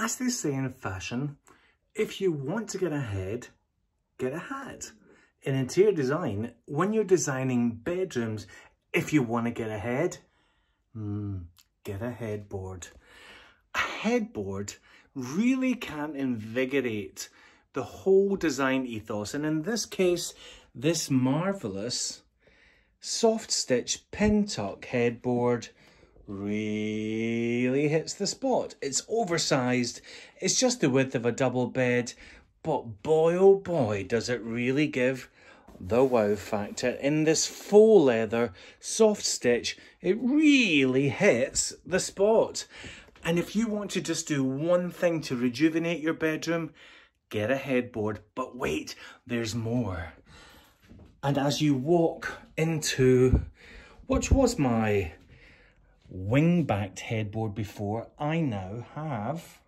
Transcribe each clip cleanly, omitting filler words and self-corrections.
As they say in fashion, if you want to get ahead, get a hat. In interior design, when you're designing bedrooms, if you want to get ahead, get a headboard. A headboard really can invigorate the whole design ethos. And in this case, this marvellous soft stitch pin tuck headboard really hits the spot. It's oversized, it's just the width of a double bed, but boy oh boy does it really give the wow factor. In this faux leather soft stitch, it really hits the spot. And if you want to just do one thing to rejuvenate your bedroom, get a headboard. But wait, there's more. And as you walk into what was my wing-backed headboard before, I now have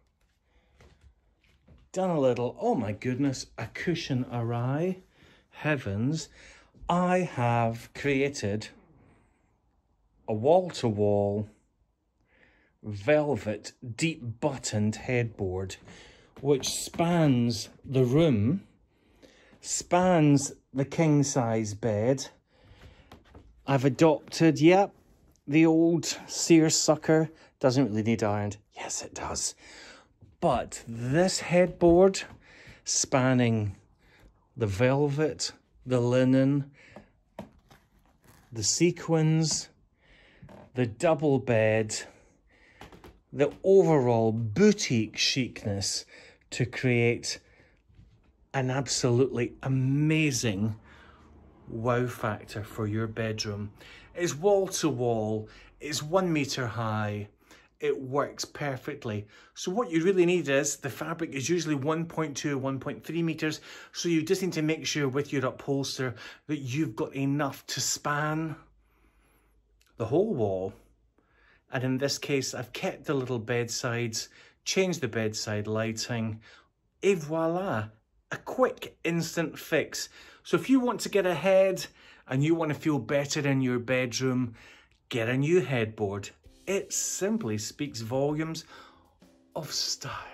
done a little, oh my goodness, a cushion awry. Heavens, I have created a wall-to-wall velvet deep buttoned headboard which spans the room, spans the king size bed. I've adopted, yep, the old seersucker. Doesn't really need ironed. Yes, it does. But this headboard spanning the velvet, the linen, the sequins, the double bed, the overall boutique chicness to create an absolutely amazing wow factor for your bedroom. It's wall to wall, it's 1 meter high, it works perfectly. So what you really need is, the fabric is usually 1.2 or 1.3 meters. So you just need to make sure with your upholster that you've got enough to span the whole wall. And in this case, I've kept the little bedsides, changed the bedside lighting, et voila, a quick instant fix. So if you want to get ahead and you want to feel better in your bedroom, get a new headboard. It simply speaks volumes of style.